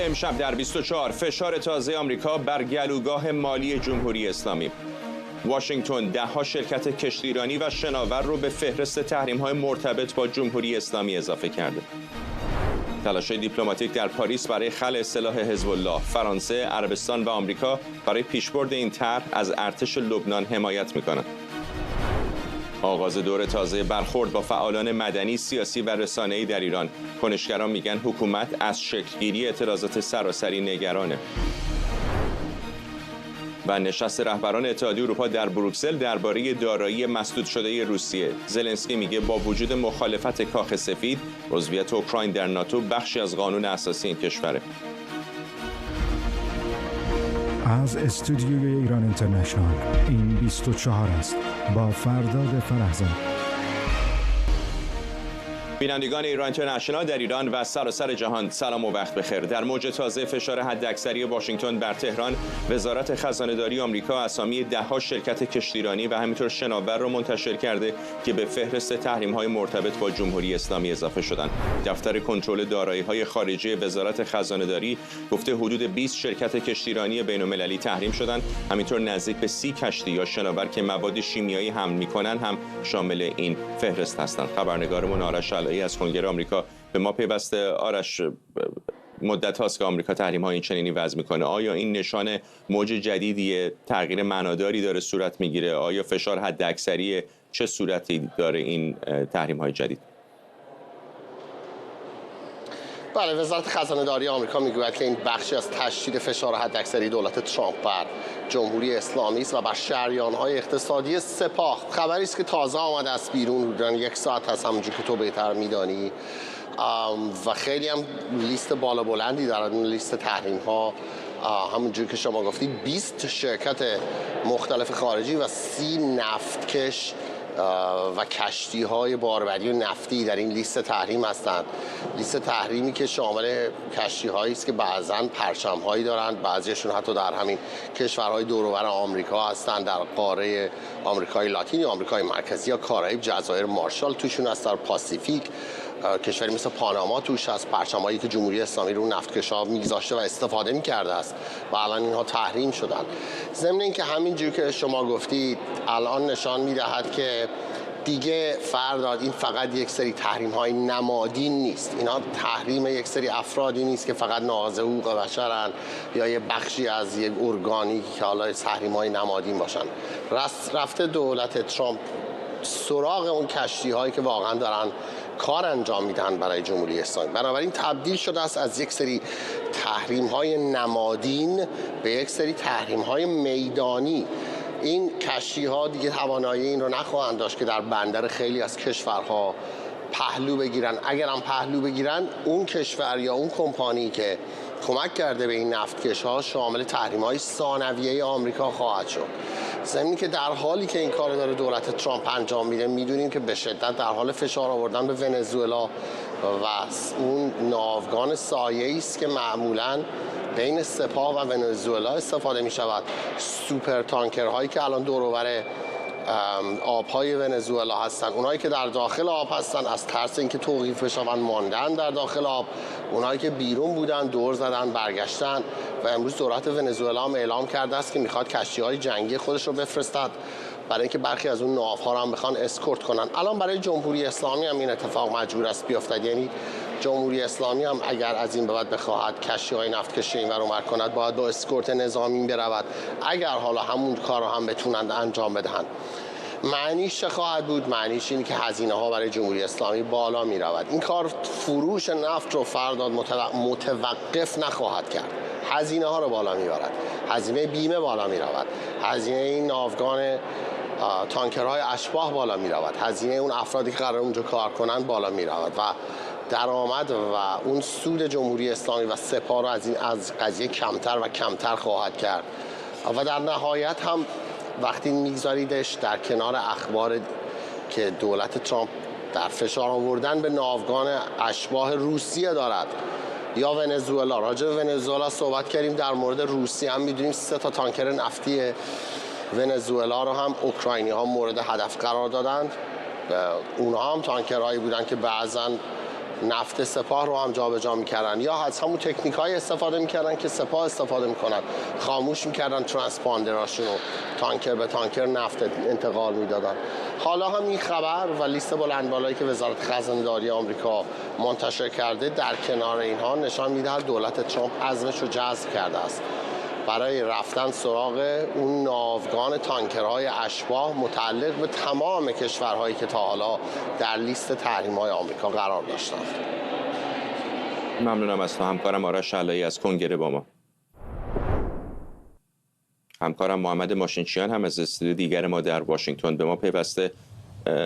امشب در 24 فشار تازه آمریکا بر گلوگاه مالی جمهوری اسلامی. واشنگتن ده‌ها شرکت کشتیرانی و شناور رو به فهرست تحریم‌های مرتبط با جمهوری اسلامی اضافه کرده. تلاش‌های دیپلماتیک در پاریس برای خلع سلاح حزب الله. فرانسه، عربستان و آمریکا برای پیشبرد این طرح از ارتش لبنان حمایت می‌کنند. آغاز دور تازه برخورد با فعالان مدنی، سیاسی و رسانه‌ای در ایران. کنشگران میگن حکومت از شکلگیری اعتراضات سراسری نگرانه. و نشست رهبران اتحادیه اروپا در بروکسل درباره دارایی مسدود شده روسیه. زلنسکی میگه با وجود مخالفت کاخ سفید، عضویت اوکراین در ناتو بخشی از قانون اساسی این کشوره. از استودیوی ایران اینترنشنال این 24 است با فرداد فرهزاد. بینندگان ایران اینترنشنال در ایران و سراسر جهان سلام و وقت بخیر. در موج تازه فشار حداکثری واشنگتن بر تهران، وزارت خزانه‌داری آمریکا اسامی ده‌ها شرکت کشتیرانی و همینطور شناور را منتشر کرده که به فهرست تحریم‌های مرتبط با جمهوری اسلامی اضافه شدند. دفتر کنترل دارایی‌های خارجی وزارت خزانه‌داری گفته حدود 20 شرکت کشتیرانی بین‌المللی تحریم شدند. همینطور نزدیک به 30 کشتی یا شناور که مواد شیمیایی حمل می‌کنند هم شامل این فهرست هستند. خبرنگارمون آرش از کنگره آمریکا به ما پیوسته. آرش، مدت هاست که آمریکا تحریم های این چنینی وضع میکنه. آیا این نشان موج جدیدیه، تغییر معناداری داره صورت میگیره؟ آیا فشار حداکثری چه صورتی داره این تحریم های جدید؟ بله، وزارت خزانه‌داری آمریکا میگوید که این بخشی از تشدید فشار حداکثری دولت ترامپ بر جمهوری اسلامی است و بر شریان‌های اقتصادی سپاه. خبری است که تازه آمده از بیرون، حدوداً یک ساعت هست، همونجوری که تو بهتر میدانی، و خیلی هم لیست بالا بلندی دارد. این لیست تحریم‌ها همونجوری که شما گفتید 20 شرکت مختلف خارجی و 30 نفتکش و کشتی‌های باربری و نفتی در این لیست تحریم هستند. لیست تحریمی که شامل کشتی‌هایی است که بعضاً پرچم‌هایی دارند، بعضیشون حتی در همین کشورهای دور و بر آمریکا هستند، در قاره آمریکای لاتین، آمریکای مرکزی یا کارائیب، جزایر مارشال توشون هست، در پاسیفیک کشوری مثل پاناما توش هست، پرچم‌هایی که جمهوری اسلامی رو نفتکش‌ها می‌گذاشته و استفاده می‌کرده است و الان اینها تحریم شدن. ضمن اینکه همینجوری که شما گفتید الان نشان می‌دهد که دیگه فرداد این فقط یک سری تحریم‌های نمادین نیست. اینا تحریم یک سری افرادی نیست که فقط ناقض حقوق بشرن یا یه بخشی از یک ارگانی که حالا تحریم‌های نمادین باشن. رفته دولت ترامپ سراغ اون کشتی‌هایی که واقعا دارن کار انجام میدن برای جمهوری اسلامی. بنابراین تبدیل شده است از یک سری تحریم‌های نمادین به یک سری تحریم‌های میدانی. این کشتی‌ها دیگه توانایی این رو نخواهند داشت که در بندر خیلی از کشورها پهلو بگیرن. اگر هم پهلو بگیرن، اون کشور یا اون کمپانی که کمک کرده به این نفتکش‌ها شامل تحریم‌های ثانویه آمریکا خواهد شد. ضمن که در حالی که این کار داره دولت ترامپ انجام میده، میدونیم که به شدت در حال فشار آوردن به ونزوئلا و اون ناوگان سایه‌ای است که معمولاً بین سپاه و ونزوئلا استفاده می شود. سوپر تانکرهایی که الان دور و بر آبهای ونزوئلا هستن، اونایی که در داخل آب هستن از ترس اینکه توقیف بشن ماندن در داخل آب، اونایی که بیرون بودن دور زدن برگشتن و امروز دولت ونزوئلا هم اعلام کرده است که میخواد کشتی‌های جنگی خودش رو بفرستد برای اینکه برخی از اون ناوها رو هم بخوان اسکورت کنن. الان برای جمهوری اسلامی هم این اتفاق مجبور است بیفتد. یعنی جمهوری اسلامی هم اگر از این به بعد بخواهد کشتی‌های نفتکشی اینور اونور کند، باید با اسکورت نظامی برود. اگر حالا همون کار رو هم بتونند انجام بدهند، معنیش چه خواهد بود؟ معنیش اینه که هزینه‌ها برای جمهوری اسلامی بالا می‌رود. این کار فروش نفت رو فرداد متوقف نخواهد کرد. هزینه‌ها رو بالا می‌برد. هزینه بیمه بالا می‌رود. هزینه این ناوگان تانکرهای اشباح بالا می‌رود. هزینه اون افرادی که قرار اونجا کار کنند بالا می‌رود و درآمد و اون سود جمهوری اسلامی و سپاه رو از قضیه کمتر و کمتر خواهد کرد. و در نهایت هم وقتی میگذاریدش در کنار اخبار که دولت ترامپ در فشار آوردن به ناوگان اشباح روسیه دارد یا ونزوئلا، راجع به ونزوئلا صحبت کردیم، در مورد روسیه هم میدونیم 3 تا تانکر نفتی ونزوئلا رو هم اوکراینی‌ها مورد هدف قرار دادند. اونها هم تانکرهایی بودن که بعضاً نفت سپاه رو هم جابجا میکردن یا از همون تکنیک‌های استفاده میکردن که سپاه استفاده میکنن، خاموش میکردن ترانسپاندراشون رو، تانکر به تانکر نفت انتقال میدادن. حالا هم این خبر و لیست بلند بالایی که وزارت خزانه‌داری آمریکا منتشر کرده در کنار اینها نشان میدهد دولت ترامپ عزمش رو جذب کرده است برای رفتن سراغ اون ناوگان تانکرهای اشباح متعلق به تمام کشورهایی که تا حالا در لیست تحریم‌های آمریکا قرار داشتند. ممنونم از تو همکارم آرش علایی از کنگره با ما. همکارم محمد ماشینچیان هم از استودیو دیگر ما در واشنگتن به ما پیوسته.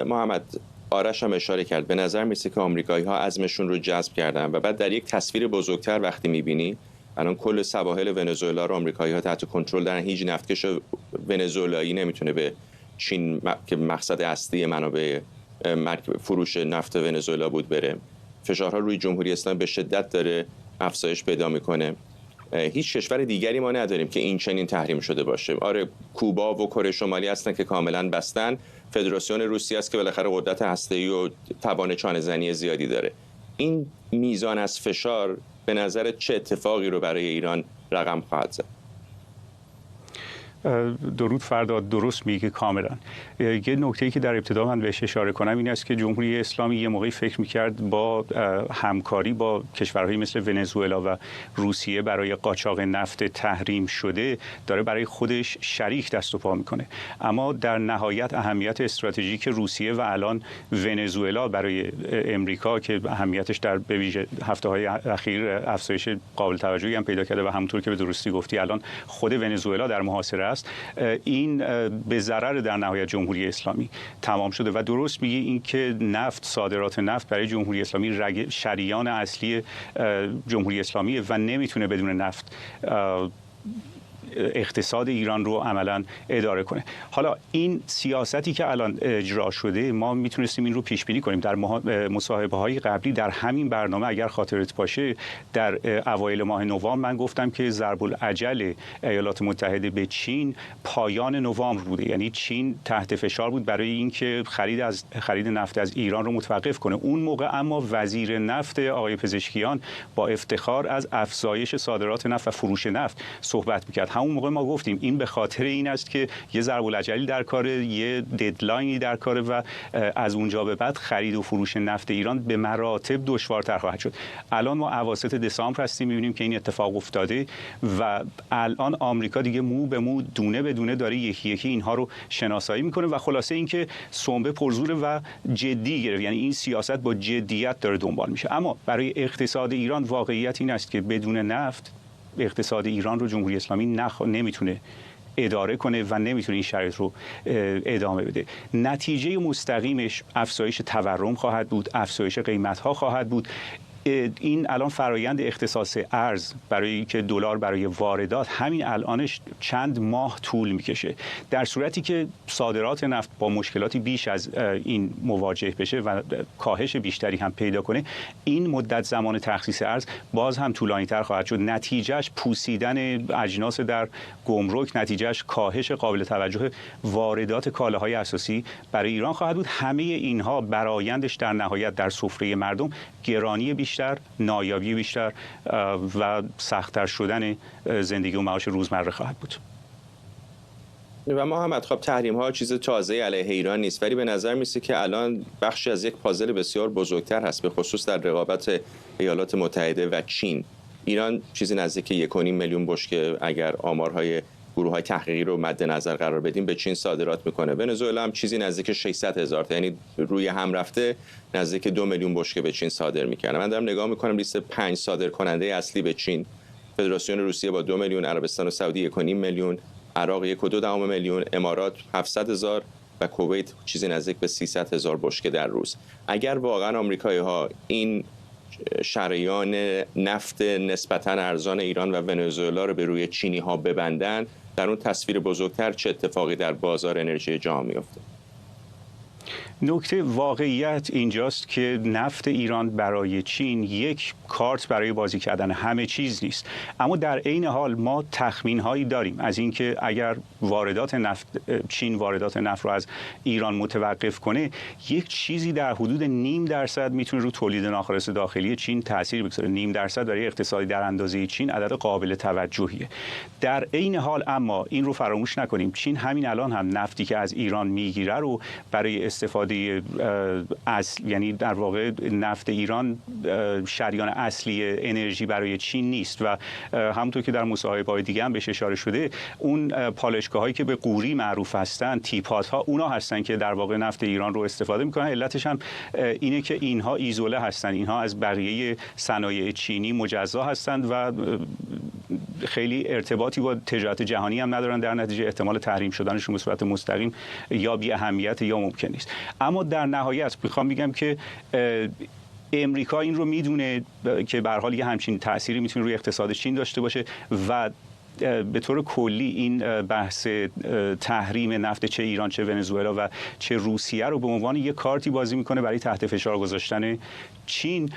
محمد، آرش هم اشاره کرد به نظر میسه که آمریکایی‌ها عزمشون رو جذب کردن و بعد در یک تصویر بزرگتر وقتی می‌بینی الان کل سواحل ونزوئلا رو آمریکایی‌ها تحت کنترل دارن. هیچ نفتکش ونزوئلایی نمیتونه به چین که مقصد اصلی منابع فروش نفت ونزوئلا بود بره. فشارها روی جمهوری اسلامی به شدت داره افزایش پیدا میکنه. هیچ کشور دیگری ما نداریم که این چنین تحریم شده باشه. آره، کوبا و کره شمالی هستن که کاملا بستن. فدراسیون روسیه است که بالاخره قدرت هسته‌ای و توان چانه‌زنی زیادی داره. این میزان از فشار به نظر چه اتفاقی رو برای ایران رقم خواهد زد؟ درود فرداد، درست میگه کاملا. یه نکته‌ای که در ابتدا من بهش اشاره کنم این است که جمهوری اسلامی یه موقعی فکر می‌کرد با همکاری با کشورهایی مثل ونزوئلا و روسیه برای قاچاق نفت تحریم شده داره برای خودش شریک دست و پا میکنه، اما در نهایت اهمیت استراتژیک روسیه و الان ونزوئلا برای امریکا که اهمیتش در به ویژه هفته‌های اخیر افزایش قابل توجهی هم پیدا کرده و همونطور که به درستی گفتی الان خود ونزوئلا در محاصره است، این به ضرر در نهایت جمهوری اسلامی تمام شده و درست میگه این که نفت، صادرات نفت برای جمهوری اسلامی شریان اصلی جمهوری اسلامی و نمیتونه بدون نفت اقتصاد ایران رو عملاً اداره کنه. حالا این سیاستی که الان اجرا شده ما میتونستیم این رو پیش بینی کنیم. در مصاحبه‌های قبلی در همین برنامه اگر خاطرت باشه در اوایل ماه نوامبر من گفتم که ضرب العجل ایالات متحده به چین پایان نوامبر بوده، یعنی چین تحت فشار بود برای اینکه خرید نفت از ایران رو متوقف کنه. اون موقع اما وزیر نفت آقای پزشکیان با افتخار از افزایش صادرات نفت و فروش نفت صحبت می‌کرد. همون موقع ما گفتیم این به خاطر این است که یه ضرب العجلی در کار، یه ددلاینی در کار و از اونجا به بعد خرید و فروش نفت ایران به مراتب دشوارتر خواهد شد. الان ما اواسط دسامبر هستیم، می‌بینیم که این اتفاق افتاده و الان آمریکا دیگه مو به مو دونه به دونه داره یکی یکی اینها رو شناسایی میکنه و خلاصه اینکه سنبه پرزور و جدی گرفت، یعنی این سیاست با جدیت داره دنبال میشه. اما برای اقتصاد ایران واقعیت این است که بدون نفت اقتصاد ایران رو جمهوری اسلامی نمیتونه اداره کنه و نمیتونه این شرایط رو ادامه بده. نتیجه مستقیمش افزایش تورم خواهد بود، افزایش قیمت‌ها خواهد بود. این الان فرایند اختصاص ارز برای که دلار برای واردات همین الانش چند ماه طول میکشه. در صورتی که صادرات نفت با مشکلاتی بیش از این مواجه بشه و کاهش بیشتری هم پیدا کنه، این مدت زمان تخصیص ارز باز هم طولانی‌تر خواهد شد. نتیجهش پوسیدن اجناس در گمرک، نتیجهش کاهش قابل توجه واردات کالاهای اساسی برای ایران خواهد بود. همه اینها برآیندش در نهایت در سفره مردم گرانی بیشتر، نایابی بیشتر و سخت‌تر شدن زندگی و معاش روزمره خواهد بود. و محمد، خب تحریم ها چیز تازه علیه ایران نیست، ولی به نظر میسه که الان بخشی از یک پازل بسیار بزرگتر هست، به خصوص در رقابت ایالات متحده و چین. ایران چیزی نزدیک 1.5 میلیون بشکه اگر آمارهای گروه‌های تحقیقی رو مد نظر قرار بدیم به چین صادرات میکنه. ونزوئلا هم چیزی نزدیک 600,000 تا، یعنی روی هم رفته نزدیک 2 میلیون بشکه به چین صادر میکنه. من دارم نگاه میکنم لیست 5 صادرکننده اصلی به چین: فدراسیون روسیه با 2 میلیون، عربستان سعودی 1.5 میلیون، عراق 1.2 میلیون، امارات 700,000 و کویت چیزی نزدیک به 300,000 بشکه در روز. اگر واقعا آمریکایی‌ها این شریان نفت نسبتاً ارزان ایران و ونزوئلا رو به روی چینی‌ها ببندن، در اون تصویر بزرگتر چه اتفاقی در بازار انرژی جهان میفته؟ نکته واقعیت اینجاست که نفت ایران برای چین یک کارت برای بازی کردن همه چیز نیست، اما در عین حال ما تخمین هایی داریم از اینکه اگر واردات نفت چین واردات نفت رو از ایران متوقف کنه، یک چیزی در حدود 0.5% میتونه رو تولید ناخالص داخلی چین تاثیر بگذاره. 0.5% برای اقتصادی در اندازه چین عدد قابل توجهیه. در عین حال اما این رو فراموش نکنیم، چین همین الان هم نفتی که از ایران میگیره رو برای استفاده یعنی در واقع نفت ایران شریان اصلی انرژی برای چین نیست و همونطور که در مصاحبه‌های دیگه هم بهش اشاره شده، اون پالایشگاه‌هایی که به قوری معروف هستن، تیپات‌ها، اونا هستن که در واقع نفت ایران رو استفاده میکنن. علتش هم اینه که اینها ایزوله هستن، اینها از بقیه صنایع چینی مجزا هستند و خیلی ارتباطی با تجارت جهانی هم ندارن، در نتیجه احتمال تحریم شدنشون به صورت مستقیم یا بی اهمیت یا ممکن نیست. اما در نهایت میخوام بگم که امریکا این رو میدونه که به هر حال یه همچین تأثیری میتونه روی اقتصاد چین داشته باشه و به طور کلی این بحث تحریم نفت چه ایران چه ونزوئلا و چه روسیه رو به عنوان یک کارتی بازی میکنه برای تحت فشار گذاشتن چین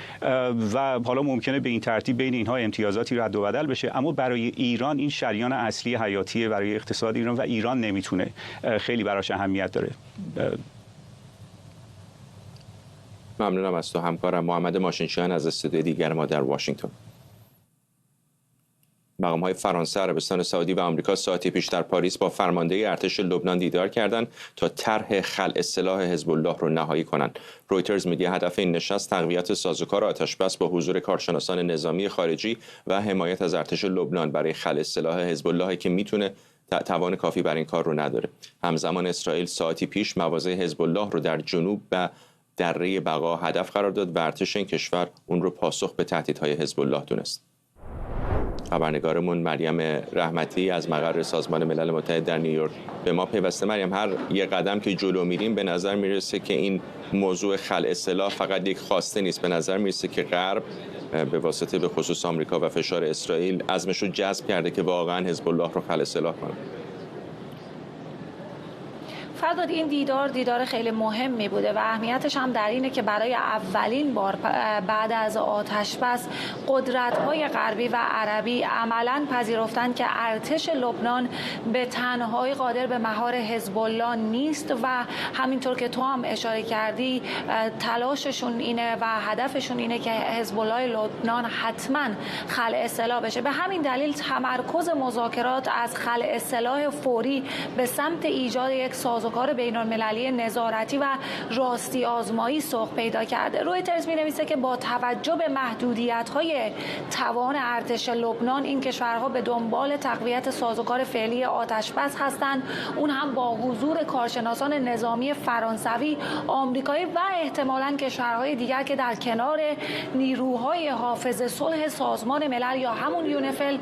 و حالا ممکنه به این ترتیب بین اینها امتیازاتی رد و بدل بشه، اما برای ایران این شریان اصلی حیاتیه برای اقتصاد ایران و ایران نمیتونه خیلی براش اهمیت داره. ممنونم از تو همکارم محمد ماشینچیان از استودیوی دیگر ما در واشنگتن. مقام‌های فرانسه، عربستان سعودی و آمریکا ساعتی پیش در پاریس با فرمانده ارتش لبنان دیدار کردند تا طرح خلع سلاح حزب الله را نهایی کنند. رویترز میگه هدف این نشست تقویت سازوکار آتش‌بس با حضور کارشناسان نظامی خارجی و حمایت از ارتش لبنان برای خلع سلاح حزب الله که میتونه توان کافی برای این کار رو نداره. همزمان اسرائیل ساعتی پیش مواضع حزب الله رو در جنوب و دره بقا هدف قرار داد و ارتش این کشور اون رو پاسخ به تهدیدهای حزب الله دونست. خبرنگارمون مریم رحمتی از مقر سازمان ملل متحد در نیویورک به ما پیوسته. مریم، هر یه قدم که جلو میریم به نظر میرسه که این موضوع خلع سلاح فقط یک خواسته نیست. به نظر میرسه که غرب به واسطه به خصوص آمریکا و فشار اسرائیل عزمش رو جذب کرده که واقعا حزب الله رو خلع سلاح کنه. فرداد، این دیدار خیلی مهمی بوده و اهمیتش هم در اینه که برای اولین بار بعد از آتش‌بس قدرت‌های غربی و عربی عملاً پذیرفتن که ارتش لبنان به تنهایی قادر به مهار حزب الله نیست و همینطور که تو هم اشاره کردی تلاششون اینه و هدفشون اینه که حزب الله لبنان حتماً خلع سلاح بشه. به همین دلیل تمرکز مذاکرات از خلع سلاح فوری به سمت ایجاد یک سازوکار بین‌المللی نظارتی و راستی آزمایی سوق پیدا کرده. رویترز می‌نویسه که با توجه به محدودیت‌های توان ارتش لبنان این کشورها به دنبال تقویت سازوکار فعلی آتش‌بس هستند، اون هم با حضور کارشناسان نظامی فرانسوی، آمریکایی و احتمالاً کشورهای دیگر که در کنار نیروهای حافظ صلح سازمان ملل یا همون یونیفیل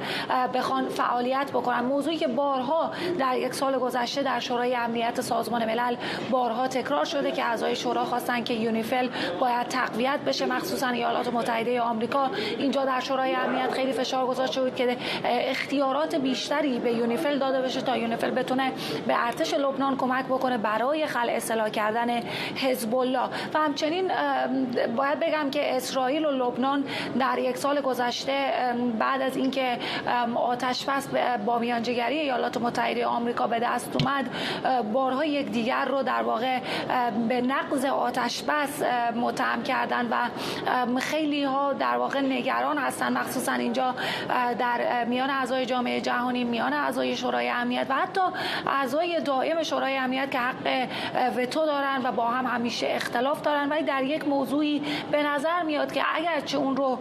بخوان فعالیت بکنن. موضوعی که بارها در یک سال گذشته در شورای امنیت سازمان ملل بارها تکرار شده که اعضای شورا خواستن که یونیفیل باید تقویت بشه، مخصوصا ایالات متحده آمریکا. اینجا در شورای امنیت خیلی فشار گذاشته بود که اختیارات بیشتری به یونیفیل داده بشه تا یونیفیل بتونه به ارتش لبنان کمک بکنه برای خلع سلاح کردن حزب الله. و همچنین باید بگم که اسرائیل و لبنان در یک سال گذشته بعد از اینکه آتش‌بس با میانجیگری ایالات متحده آمریکا به دست اومد، بارها یکدیگر رو در واقع به نقض آتش‌بس متهم کردن و خیلی ها در واقع نگران هستن، مخصوصا اینجا در میان اعضای جامعه جهانی، میان اعضای شورای امنیت و حتی اعضای دائم شورای امنیت که حق وتو دارن و با هم همیشه اختلاف دارن، ولی در یک موضوعی به نظر میاد که اگرچه اون رو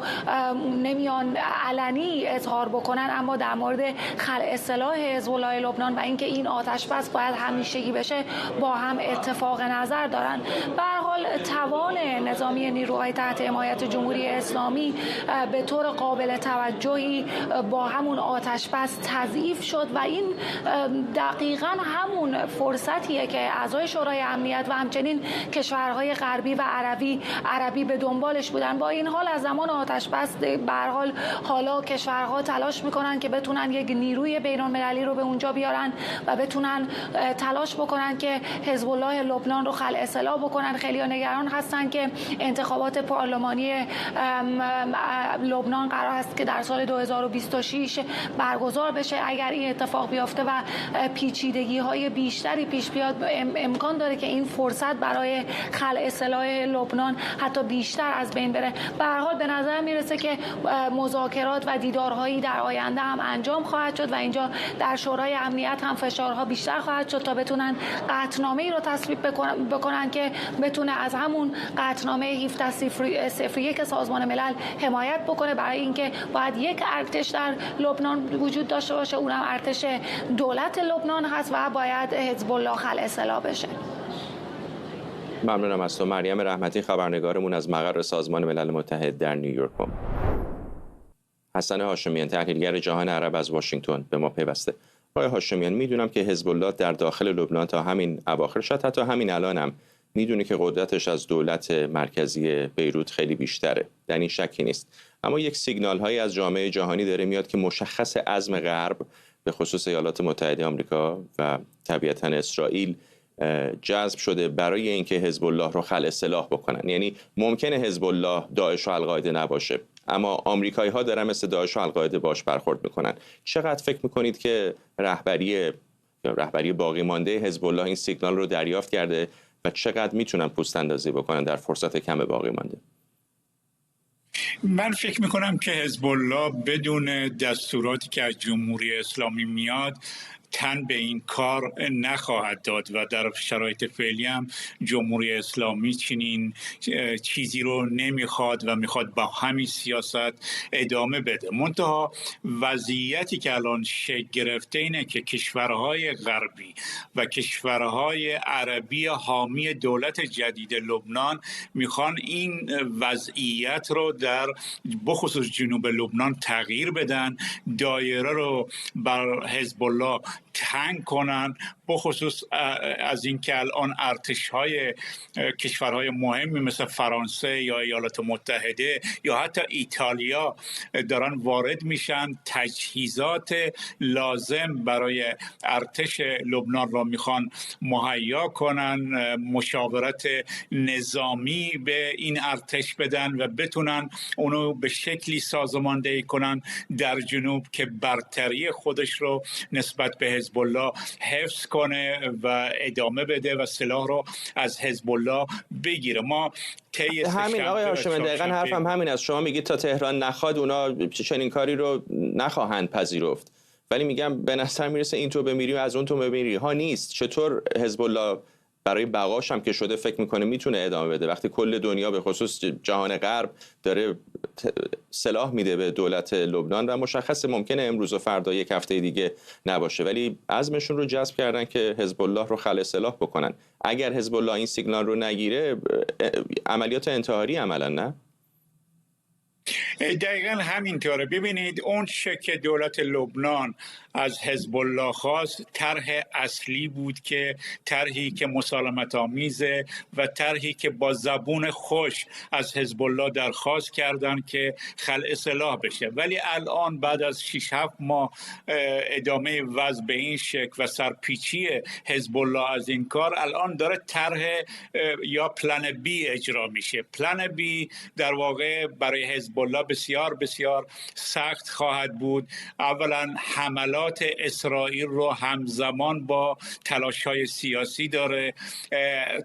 نمیان علنی اظهار بکنن، اما در مورد خلع سلاح حزب الله لبنان و اینکه این آتش‌بس باید همیشگی بشه با هم اتفاق نظر دارن. به هر حال حال توان نظامی نیروهای تحت حمایت جمهوری اسلامی به طور قابل توجهی با همون آتش بس تضعیف شد و این دقیقاً همون فرصتیه که اعضای شورای امنیت و همچنین کشورهای غربی و عربی به دنبالش بودن. با این حال از زمان آتش بس به هر حال حالا کشورها تلاش میکنن که بتونن یک نیروی بین‌المللی رو به اونجا بیارن و بتونن تلاش بکنن که حزب الله لبنان رو خلع اصلاح بکنن. خیلی نگران هستن که انتخابات پارلمانی لبنان قرار است که در سال 2026 برگزار بشه. اگر این اتفاق بیفته و پیچیدگی‌های بیشتری پیش بیاد، امکان داره که این فرصت برای خلع اصلاح لبنان حتی بیشتر از بین بره. به هر حال به نظر میرسه که مذاکرات و دیدارهایی در آینده هم انجام خواهد شد و اینجا در شورای امنیت هم فشارها بیشتر خواهد شد تا بتونن قطعنامه‌ای رو تصویب بکنن که بتونه از همون قطعنامه 1701 سازمان ملل حمایت بکنه، برای اینکه باید یک ارتش در لبنان وجود داشته باشه، اونم ارتش دولت لبنان هست و باید حزب الله خلع اصلاح بشه. ممنونم از تو مریم رحمتی، خبرنگارمون از مقر سازمان ملل متحد در نیویورک. حسن هاشمیان، تحلیلگر جهان عرب از واشنگتن به ما پیوسته. آقای هاشمیان، میدونم که حزب الله در داخل لبنان تا همین اواخر، شاید حتی همین الان هم میدونه که قدرتش از دولت مرکزی بیروت خیلی بیشتره، در این شکی نیست. اما یک سیگنال هایی از جامعه جهانی داره میاد که مشخص عزم غرب به خصوص ایالات متحده آمریکا و طبیعتاً اسرائیل جذب شده برای اینکه حزب الله رو خلع اصلاح بکنن. یعنی ممکنه حزب الله داعش و القاعده نباشه، اما آمریکایی ها دارن مثل داعش و القاعده باش برخورد میکنن. چقدر فکر میکنید که رهبری باقی مانده حزب الله این سیگنال رو دریافت کرده و چقدر میتونن پوست اندازی بکنن در فرصت کم باقی مانده؟ من فکر میکنم که حزب الله بدون دستوراتی که از جمهوری اسلامی میاد تن به این کار نخواهد داد و در شرایط فعلی هم جمهوری اسلامی چنین چیزی رو نمیخواد و میخواد با همین سیاست ادامه بده. منتها وضعیتی که الان شکل گرفته اینه که کشورهای غربی و کشورهای عربی حامی دولت جدید لبنان میخوان این وضعیت رو در بخصوص جنوب لبنان تغییر بدن، دایره رو بر حزب الله تنگ کنن، بخصوص از اینکه الان ارتش‌های کشورهای مهمی مثل فرانسه یا ایالات متحده یا حتی ایتالیا دارن وارد میشن، تجهیزات لازم برای ارتش لبنان را میخوان مهیا کنن، مشاورت نظامی به این ارتش بدن و بتونن اونو به شکلی سازماندهی کنن در جنوب که برتری خودش رو نسبت به حزب الله حفظ کنه و ادامه بده و سلاح رو از حزب الله بگیره. ما همین آقای هاشمی، دقیقاً حرفم همین است. شما میگید تا تهران نخواد اونا چنین کاری رو نخواهند پذیرفت، ولی میگم به نظر میرسه این تو بمیری و از اون تو بمیری ها نیست. چطور حزب الله برای بقاش هم که شده فکر میکنه میتونه ادامه بده وقتی کل دنیا به خصوص جهان غرب داره سلاح میده به دولت لبنان و مشخصه ممکنه امروز و فردا یک هفته دیگه نباشه، ولی عزمشون رو جذب کردن که حزب الله رو خلع اصلاح بکنن. اگر حزب الله این سیگنال رو نگیره عملیات انتحاری عملا نه؟ دقیقا همینطوره. ببینید اون چه که دولت لبنان از حزب الله خواست طرح اصلی بود، که طرحی که مسالمت آمیزه و طرحی که با زبون خوش از حزب الله درخواست کردن که خلع اصلاح بشه. ولی الان بعد از 6-7 ماه ادامه وضع به این شکل و سرپیچی حزب الله از این کار، الان داره طرح یا پلن بی اجرا میشه. پلن بی در واقع برای حزب الله بسیار بسیار سخت خواهد بود. اولا حملات اسرائیل رو همزمان با تلاش‌های سیاسی داره،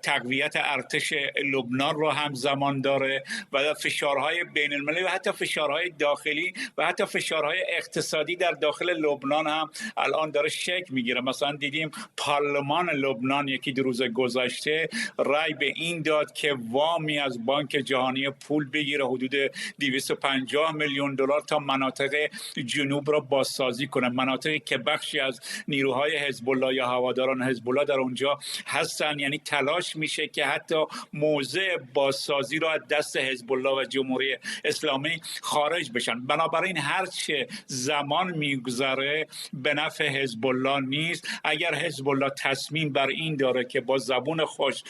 تقویت ارتش لبنان رو همزمان داره و فشارهای بین المللی و حتی فشارهای داخلی و حتی فشارهای اقتصادی در داخل لبنان هم الان داره شکل میگیره. مثلا دیدیم پارلمان لبنان یکی دو روز گذشته رأی به این داد که وامی از بانک جهانی پول بگیره حدود 250 میلیون دلار تا مناطق جنوب را بازسازی کنه، مناطقی که بخشی از نیروهای حزب الله یا هواداران حزب الله در اونجا هستن. یعنی تلاش میشه که حتی موضع بازسازی را از دست حزب الله و جمهوری اسلامی خارج بشن. بنابراین هر چه زمان میگذره به نفع حزب الله نیست. اگر حزب الله تصمیم بر این داره که با زبون خوش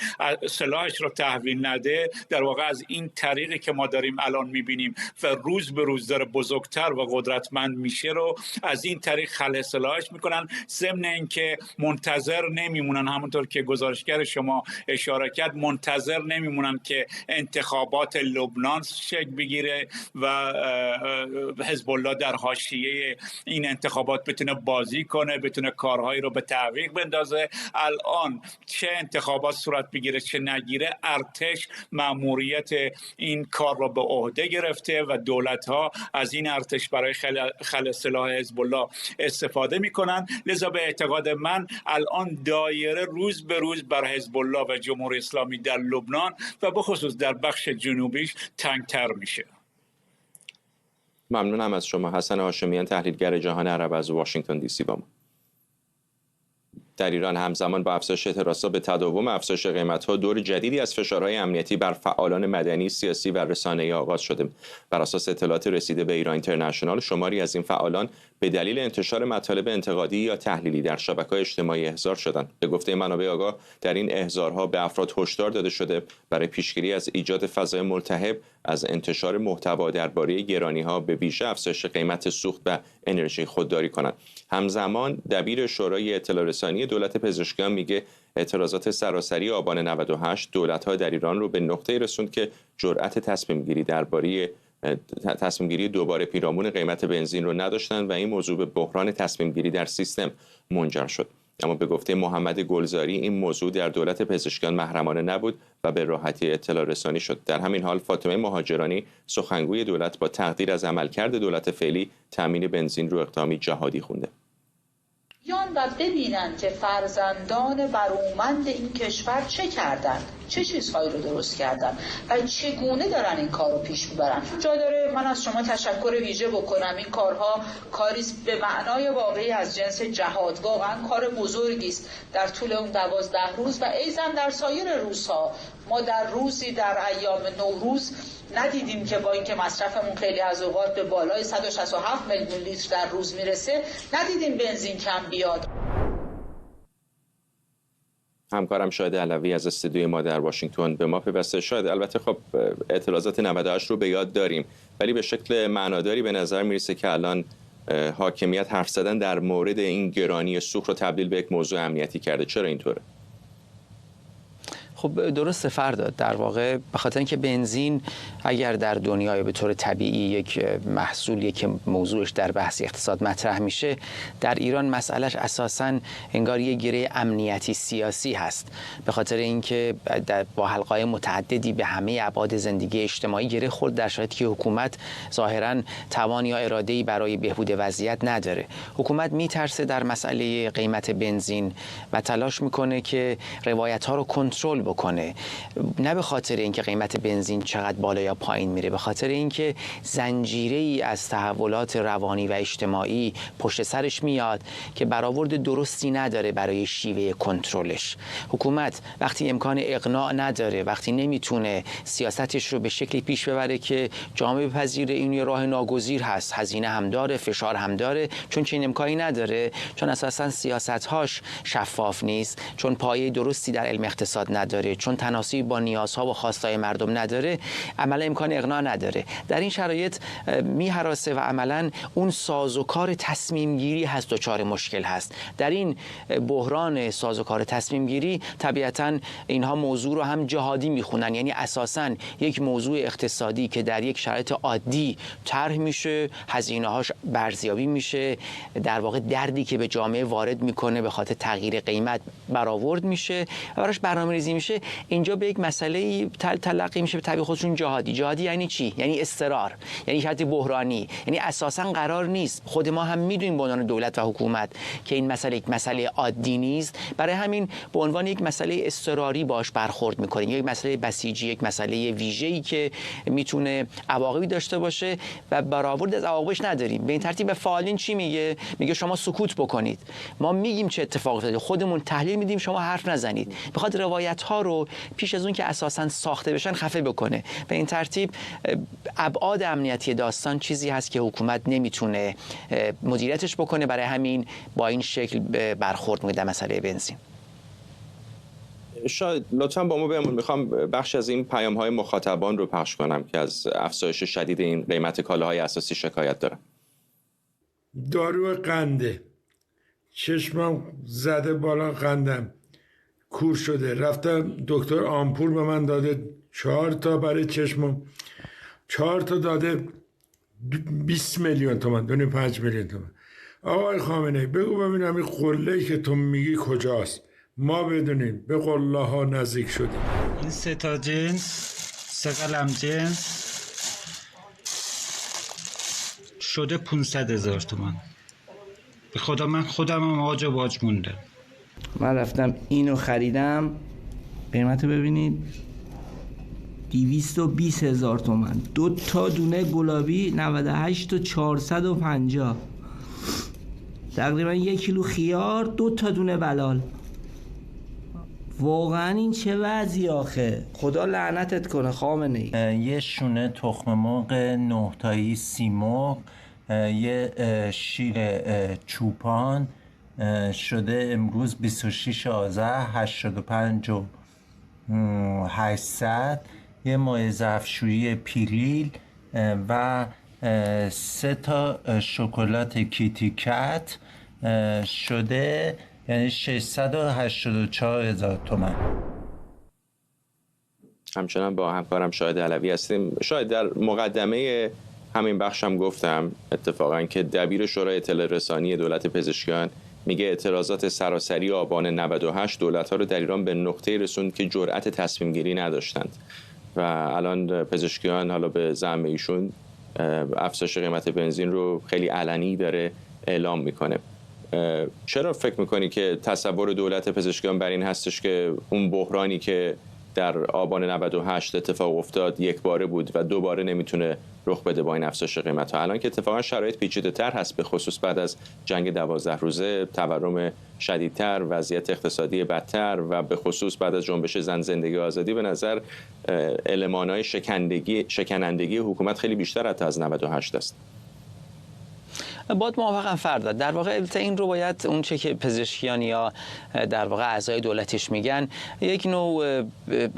سلاحش رو تحویل نده، در واقع از این طریقی که ما داریم الان میبینیم و روز به روز داره بزرگتر و قدرتمند میشه رو از این طریق خلع سلاحش میکنن. ضمن اینکه منتظر نمیمونن، همونطور که گزارشگر شما اشاره کرد، منتظر نمیمونن که انتخابات لبنان شکل بگیره و حزب الله در حاشیه این انتخابات بتونه بازی کنه، بتونه کارهایی رو به تعویق بندازه. الان چه انتخابات صورت بگیره چه نگیره، ارتش مأموریت این کار رو به عهده گرفته و دولت‌ها از این ارتش برای خلع سلاح حزب الله استفاده میکنن. لذا به اعتقاد من الان دایره روز به روز بر حزب الله و جمهوری اسلامی در لبنان و به خصوص در بخش جنوبیش تنگتر میشه. ممنونم از شما. حسن هاشمیان، تحلیلگر جهان عرب از واشنگتن دی سی با ما. در ایران همزمان با افزایش اعتراضات به تداوم افزایش قیمت‌ها، دور جدیدی از فشارهای امنیتی بر فعالان مدنی، سیاسی و رسانه‌ای آغاز شده. بر اساس اطلاعات رسیده به ایران اینترنشنال، شماری از این فعالان به دلیل انتشار مطالب انتقادی یا تحلیلی در شبکه‌های اجتماعی احضار شدند. به گفته منابع آگاه، در این احضارها به افراد هشدار داده شده برای پیشگیری از ایجاد فضای ملتهب از انتشار محتوا درباره گرانی‌ها، به ویژه افزایش قیمت سوخت و انرژی خودداری کنند. همزمان دبیر شورای اطلاع رسانی دولت پزشکیان میگه اعتراضات سراسری آبان 98 دولت‌ها در ایران رو به نقطه‌ای رسوند که جرأت تصمیم گیری دوباره پیرامون قیمت بنزین رو نداشتند و این موضوع به بحران تصمیم گیری در سیستم منجر شد. اما به گفته محمد گلزاری این موضوع در دولت پزشکیان محرمانه نبود و به راحتی اطلاع رسانی شد. در همین حال فاطمه مهاجرانی، سخنگوی دولت، با تقدیر از عملکرد دولت فعلی تامین بنزین رو اقدامی جهادی خونده. و ببینن که فرزندان برومند این کشور چه کردند، چه چیزهایی رو درست کردن و چگونه دارن این کار رو پیش میبرن. جا داره من از شما تشکر ویژه بکنم. این کارها کاری به معنای واقعی از جنس جهاد، واقعا کار بزرگی است در طول اون 12 روز و ایضاً در سایر روزها. ما در روزی در ایام نوروز ندیدیم که با اینکه مصرفمون خیلی از اوقات به بالای 167 میلیون لیتر در روز میرسه، ندیدیم بنزین کم بیاد. همکارم شاهد علوی از استودیوی ما در واشنگتن به ما پیوسته. شاهد، البته خب اعتراضات 98 رو به یاد داریم، ولی به شکل معناداری به نظر میرسه که الان حاکمیت حرف زدن در مورد این گرانی سوخت رو تبدیل به یک موضوع امنیتی کرده. چرا اینطوره؟ خب درسته فرداد، در واقع به خاطر اینکه بنزین اگر در دنیای به طور طبیعی یک محصولی که موضوعش در بحث اقتصاد مطرح میشه، در ایران مسئلهش اساساً انگار یک گره امنیتی سیاسی هست، به خاطر اینکه با حلقه‌های متعددی به همه ابعاد زندگی اجتماعی گره خورد، در شرایطی که حکومت ظاهراً توان یا اراده‌ای برای بهبود وضعیت نداره. حکومت میترسه در مسئله قیمت بنزین و تلاش میکنه که روایت‌ها رو کنترل بکنه، نه به خاطر اینکه قیمت بنزین چقدر بالا یا پایین میره، به خاطر اینکه زنجیره‌ای از تحولات روانی و اجتماعی پشت سرش میاد که برآورد درستی نداره برای شیوه کنترلش. حکومت وقتی امکان اقناع نداره، وقتی نمیتونه سیاستش رو به شکلی پیش ببره که جامعه بپذیره، این یه راه ناگزیر هست، هزینه هم داره، فشار هم داره، چون چنین امکانی نداره، چون اساساً سیاست‌هاش شفاف نیست، چون پایه درستی در علم اقتصاد نداره، چون تناسبی با نیازها و خواستهای مردم نداره، عملا امکان اقناع نداره. در این شرایط میهراسه و عملا اون سازوکار تصمیم گیری هست دچار مشکل هست. در این بحران سازوکار تصمیم گیری طبیعتا اینها موضوع رو هم جهادی میخونن، یعنی اساسا یک موضوع اقتصادی که در یک شرایط عادی طرح میشه، هزینه‌هاش برزیابی میشه، در واقع دردی که به جامعه وارد میکنه به خاطر تغییر قیمت برآورد میشه و براش برنامه‌ریزی میشه، بشه، اینجا به یک مسئله تلقی میشه به تعبیر خودشون جهادی. جهادی یعنی چی؟ یعنی اضطرار، یعنی شرط بحرانی، یعنی اساسا قرار نیست. خود ما هم میدونیم به عنوان دولت و حکومت که این مسئله یک مسئله عادی نیست، برای همین به عنوان یک مسئله اضطراری باش برخورد میکنیم، یک مسئله بسیجی، یک مسئله ویژه‌ای که میتونه عواقبی داشته باشه و برآورد از عواقبش نداریم. به این ترتیب به فعالین چی میگه؟ میگه شما سکوت بکنید، ما میگیم چه اتفاقی افتاده، خودمون تحلیل میدیم، شما حرف نزنید. میخواد روایت ها رو پیش از اون که اساساً ساخته بشن خفه بکنه. به این ترتیب ابعاد امنیتی داستان چیزی هست که حکومت نمیتونه مدیریتش بکنه، برای همین با این شکل برخورد میکنه در مسئله بنزین. شاید لطفاً با ما بمون، میخوام بخش از این پیام‌های مخاطبان رو پخش کنم که از افزایش شدید این قیمت کالاهای اساسی شکایت دارن. دارو قنده، چشمم زده بالا، قندم کور شده، رفتم دکتر آمپول به من داده 4 تا برای چشمم، 4 تا داده 20 میلیون تومان، 5 میلیون تومان. آقای خامنه‌ای بگو ببینم این قله‌ای که تو میگی کجاست، ما بدونیم به قله ها نزدیک شدیم. این 3 تا جنس، 3 قلم جنس شده 500,000 تومان. به خدا من خودم هم آج و باج مونده. من رفتم اینو خریدم، قیمت ببینید 220,000 تومان. 2 تا دونه گلابی 98 و 450، تقریبا 1 کیلو خیار، 2 تا دونه بلال. واقعا این چه وضعی آخه؟ خدا لعنتت کنه خامنه‌ای. یه شونه تخم مرغ 9 تایی سیمرغ، یه شیر چوپان شده امروز 26 آذر 85 و 800، یه مایع ظرفشویی پیریل و 3 تا شکلات کیتیکت شده یعنی 684,000 تومان. همچنان با همکارم شاهد علوی هستیم. شاید در مقدمه همین بخشم گفتم اتفاقا که دبیر شورای اطلاع رسانی دولت پزشکیان میگه اعتراضات سراسری آبان 98 دولت‌ها رو در ایران به نقطه‌ای رسوند که جرأت تصمیم گیری نداشتند و الان پزشکیان حالا به زعم ایشون افزایش قیمت بنزین رو خیلی علنی داره اعلام میکنه. چرا فکر میکنی که تصور دولت پزشکیان بر این هستش که اون بحرانی که در آبان 98 اتفاق افتاد یک باره بود و دوباره نمیتونه رخ بده با این افزایش قیمت ها، الان که اتفاقا شرایط پیچیده‌تر هست، به خصوص بعد از جنگ 12 روزه، تورم شدیدتر، وضعیت اقتصادی بدتر و به خصوص بعد از جنبش زن زندگی آزادی، به نظر المان‌های شکنندگی حکومت خیلی بیشتر حتی از 98 است. باید موافقم فردا. در واقع این رو باید اون چه که پزشکیان یا در واقع اعضای دولتش میگن یک نوع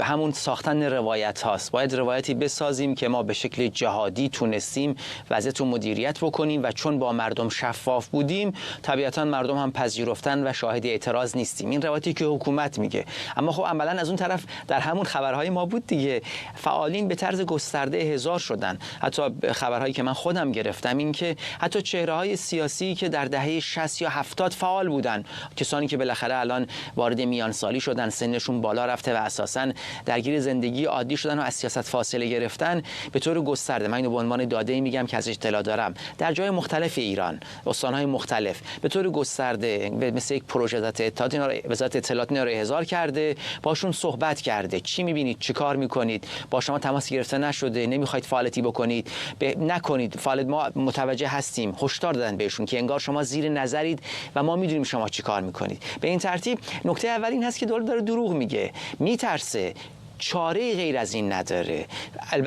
همون ساختن روایت هاست. باید روایتی بسازیم که ما به شکل جهادی تونستیم وضعیت رو مدیریت بکنیم و چون با مردم شفاف بودیم طبیعتا مردم هم پذیرفتن و شاهد اعتراض نیستیم. این روایتی که حکومت میگه. اما خب عملا از اون طرف در همون خبرهای ما بود دیگه، فعالین به طرز گسترده هزار شدن. حتی خبرهایی که من خودم گرفتم این که حتی چهره‌های سیاسی که در دهه 60 یا 70 فعال بودن، کسانی که بالاخره الان وارد میان سالی شدن، سنشون بالا رفته و اساساً درگیر زندگی عادی شدن و از سیاست فاصله گرفتن، به طور گسترده، من اینو به عنوان داده‌ای میگم که ازش اطلاع دارم، در جای مختلف ایران، استان‌های مختلف به طور گسترده مثل یک پروژه وزارت اطلاعات اینا رو احضار کرده، باشون صحبت کرده. چی می‌بینید؟ چه کار می‌کنید؟ با شما تماس گرفته نشده؟ نمی‌خواید فعالیتی بکنید؟ نکنید. فعالیت ما متوجه هستیم. هشدار دادن بهشون که انگار شما زیر نظرید و ما میدونیم شما چی کار میکنید. به این ترتیب نکته اول این هست که دولت داره دروغ میگه، میترسه، چاره غیر از این نداره.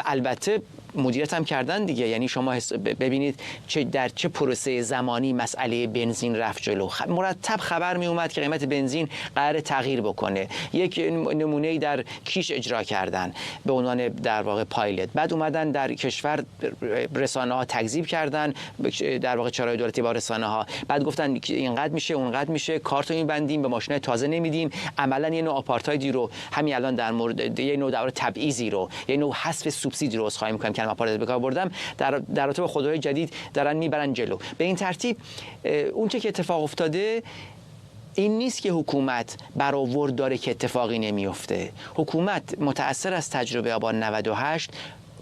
البته مدیریت هم کردن دیگه، یعنی شما ببینید در چه پروسه زمانی مسئله بنزین رفت جلو. مرتب خبر می اومد که قیمت بنزین قرار تغییر بکنه. یک نمونه‌ای در کیش اجرا کردن به عنوان در واقع پایلت، بعد اومدن در کشور رسانه‌ها تکذیب کردن، در واقع چاره‌های دولتی با رسانه‌ها، بعد گفتن اینقدر میشه اونقدر میشه، کارتو می‌بندیم، به ماشینای تازه نمیدیم. عملاً یه نوع آپارتایدی رو همین الان در مورد یه نوع دور تبعیضی رو، یه نوع حذف سوبسیدی رو اسخای می‌کنم که آپارات به کار بردم، در رابطه با خودروهای جدید دارن میبرن جلو. به این ترتیب اون چه که اتفاق افتاده این نیست که حکومت برآورد داره که اتفاقی نمیفته. حکومت متأثر از تجربه آبان 98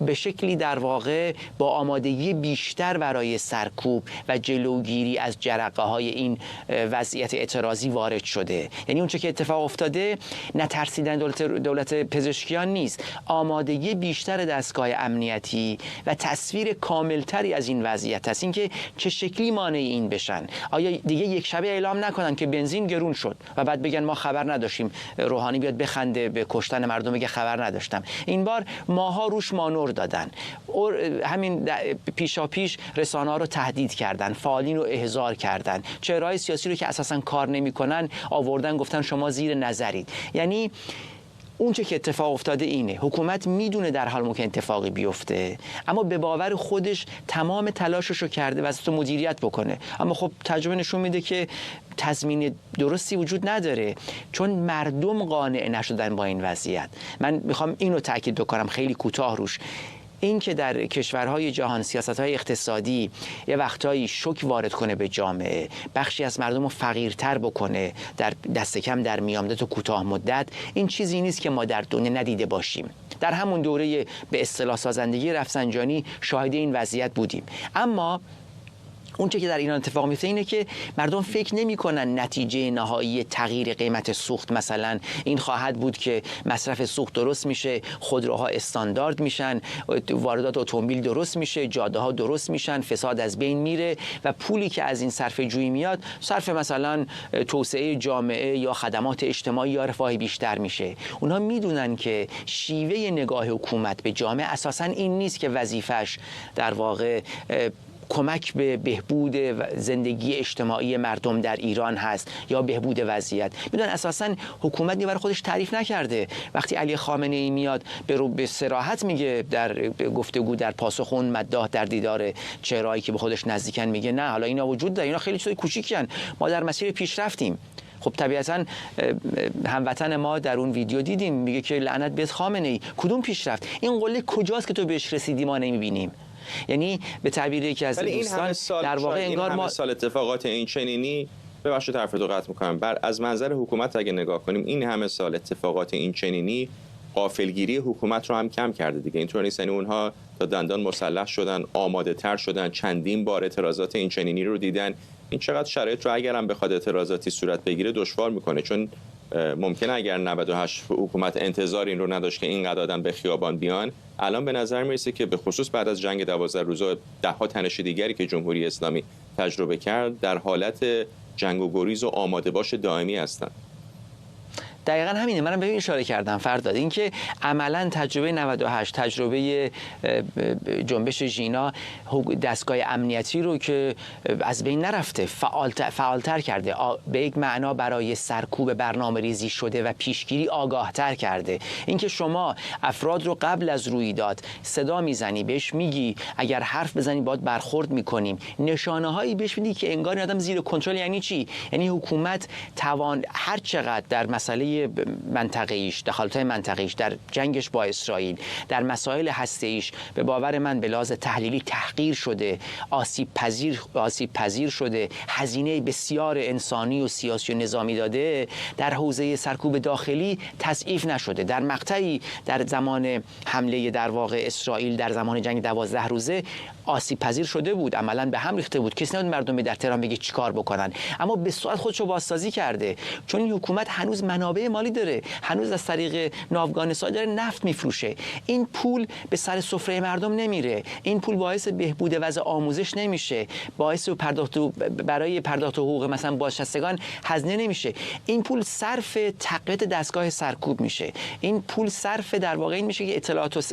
به شکلی در واقع با آمادگی بیشتر برای سرکوب و جلوگیری از جرقه های این وضعیت اعتراضی وارد شده. یعنی اونچه که اتفاق افتاده نترسیدن دولت پزشکیان نیست، آمادگی بیشتر دستگاه امنیتی و تصویر کاملتری از این وضعیت است. اینکه چه شکلی مانع این بشن. آیا دیگه یک شبه اعلام نکنن که بنزین گرون شد و بعد بگن ما خبر نداشتیم، روحانی بیاد بخنده به کشتن مردم بگه خبر نداشتم. این بار ماها روش مانور دادن، همین پیشا پیش رسانه‌ها رو تهدید کردن، فعالین رو احضار کردن، چهره‌های سیاسی رو که اساساً کار نمی‌کنن آوردن گفتن شما زیر نظرید. یعنی اون چه که اتفاق افتاده اینه، حکومت میدونه در حال ممکن اتفاقی بیفته، اما به باور خودش تمام تلاشش رو کرده واسه مدیریت بکنه. اما خب تجربه نشون میده که تضمین درستی وجود نداره، چون مردم قانع نشدن با این وضعیت. من میخوام اینو تاکید بکنم خیلی کوتاه روش. این که در کشورهای جهان سیاست‌های اقتصادی یه وقتایی شوک وارد کنه به جامعه، بخشی از مردم رو فقیرتر بکنه در دست کم در میانمدت و کوتاه مدت، این چیزی نیست که ما در دنیا ندیده باشیم. در همون دوره به اصطلاح سازندگی رفسنجانی شاهد این وضعیت بودیم. اما اون چه که در ایران اتفاق میفته اینه که مردم فکر نمی‌کنن نتیجه نهایی تغییر قیمت سوخت مثلا این خواهد بود که مصرف سوخت درست میشه، خودروها استاندارد میشن، واردات اتومبیل درست میشه، جاده‌ها درست میشن، فساد از بین میره و پولی که از این صرفه جویی میاد صرف مثلا توسعه جامعه یا خدمات اجتماعی یا رفاه بیشتر میشه. اونها میدونن که شیوه نگاه حکومت به جامعه اساساً این نیست که وظیفش در واقع کمک به بهبود زندگی اجتماعی مردم در ایران هست یا بهبود وضعیت. میدونن اساساً حکومت برای خودش تعریف نکرده. وقتی علی خامنه ای میاد به صراحت میگه در گفتگو در پاسخ اون مداح در دیدار چهرهایی که به خودش نزدیکن، میگه نه حالا اینا وجود داره، اینا خیلی چیزای کوچیکن، ما در مسیر پیشرفتیم. خب طبیعتاً هموطن ما در اون ویدیو دیدیم میگه که لعنت بهت خامنه ای، کدوم پیشرفت؟ این قله کجاست که تو بهش رسیدی ما نمیبینیم؟ یعنی به تعبیر یکی از دوستان در واقع انگار ما سال اتفاقات این چنینی، ببخشید حرفتو قطع می‌کنم، از منظر حکومت اگه نگاه کنیم این همه سال اتفاقات این چنینی غافلگیری حکومت رو هم کم کرده دیگه. اینطور نیست، یعنی اونها تا دندان مسلح شدن، آماده تر شدن، چندین بار اعتراضات این چنینی رو دیدن. این چقدر شرایط رو اگر هم بخواد اعتراضاتی صورت بگیره دشوار میکنه، چون ممکنه اگر 98 حکومت انتظار این رو نداشت که اینقدر آدم به خیابان بیان، الان به نظر میرسه که به خصوص بعد از جنگ 12 روزه ده‌ها تنش دیگری که جمهوری اسلامی تجربه کرد در حالت جنگ و گریز و آماده باش دائمی هستند. دقیقاً همینه. منم به این اشاره کردم فرداد، اینکه عملاً تجربه 98 تجربه جنبش ژینا دستگاه امنیتی رو که از بین نرفته فعالتر کرده، به یک معنا برای سرکوب برنامه‌ریزی شده و پیشگیری آگاهتر کرده. اینکه شما افراد رو قبل از رویداد صدا میزنی، بهش میگی اگر حرف بزنی باید برخورد میکنیم، نشانه‌هایی بهش میدی که انگار آدم زیر کنترل. یعنی چی؟ یعنی حکومت هر چقدر در مسئله منطقه‌ایش، دخالت‌های منطقه‌ایش، در جنگش با اسرائیل، در مسائل هسته‌ایش به باور من به لحاظ تحلیلی تحقیر شده، آسیب پذیر شده، هزینه بسیار انسانی و سیاسی و نظامی داده، در حوزه سرکوب داخلی تضعیف نشده. در مقطعی در زمان حمله در واقع اسرائیل در زمان جنگ 12 روزه آسیب پذیر شده بود، عملاً به هم ریخته بود، کسی نبود مردم در تهران بگه چیکار بکنن، اما به سرعت خودشو بازسازی کرده، چون این حکومت هنوز منابع مالی داره، هنوز از طریق ناوگان داره نفت میفروشه. این پول به سر سفره مردم نمیره، این پول باعث بهبود وضع آموزش نمیشه، باعث برای پرداخت حقوق مثلا بازنشستگان هزینه نمیشه، این پول صرف تقویت دستگاه سرکوب میشه، این پول صرف در واقع این میشه که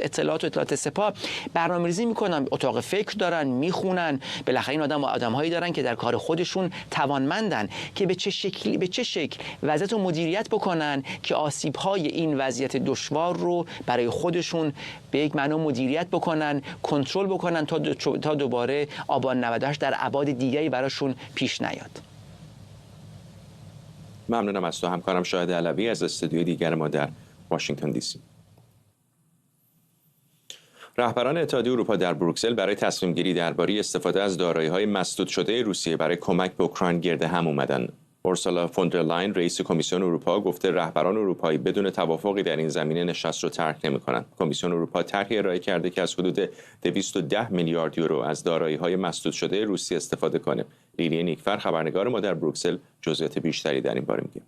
اطلاعات سپاه برنامه‌ریزی میکنن، اتاق فکر دارن، میخونن، بالاخره این آدم‌هایی دارن که در کار خودشون توانمندن که به چه شکل وضعیت رو مدیریت بکنن که آسیب‌های این وضعیت دشوار رو برای خودشون به یک معنا مدیریت بکنن، کنترل بکنن تا دوباره آبان 98 در ابعاد دیگری براشون پیش نیاد. ممنونم از تو همکارم شاهد علوی از استودیوی دیگر ما در واشنگتن دی سی. رهبران اتحادیه اروپا در بروکسل برای تصمیم گیری درباره استفاده از دارایی‌های مسدود شده روسیه برای کمک به اوکراین گرد هم اومدن. اورسولا فوندرلاین رئیس کمیسیون اروپا گفته رهبران اروپایی بدون توافقی در این زمینه نشست رو ترک نمی‌کنند. کمیسیون اروپا طرحی ارائه کرده که از حدود 210 میلیارد یورو از دارایی‌های مسدود شده روسیه استفاده کنه. لیلی نیکفر خبرنگار ما در بروکسل جزئیات بیشتری در این باره میگه.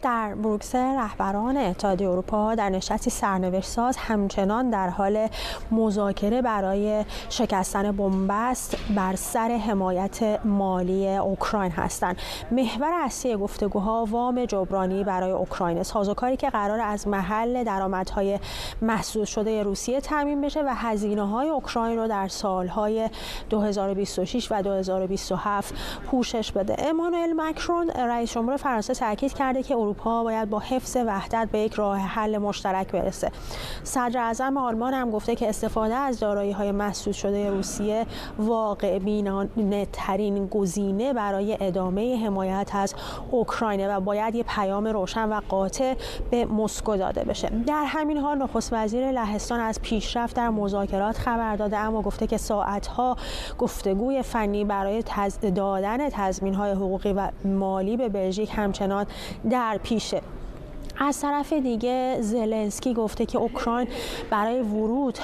در بروکسل رهبران اتحادیه اروپا در نشستی سرنوشت‌ساز همچنان در حال مذاکره برای شکستن بنبست بر سر حمایت مالی اوکراین هستند. محور اصلی گفتگوها وام جبرانی برای اوکراین، سازوکاری که قرار از محل درآمدهای محصول شده روسیه تامین بشه و هزینه‌های اوکراین رو در سالهای 2026 و 2027 پوشش بده. امانوئل مکرون رئیس جمهور فرانسه تاکید کرده که اروپا باید با حفظ وحدت به یک راه حل مشترک برسه. صدر اعظم آلمان هم گفته که استفاده از دارایی‌های مسدود شده روسیه واقع بینانه ترین گزینه برای ادامه حمایت از اوکراین و باید یک پیام روشن و قاطع به مسکو داده بشه. در همین حال نخست وزیر لهستان از پیشرفت در مذاکرات خبر داده، اما گفته که ساعت‌ها گفتگوی فنی برای دادن تضمین‌های حقوقی و مالی به بلژیک همچنان در پیشه. از طرف دیگه زلنسکی گفته که اوکراین برای ورود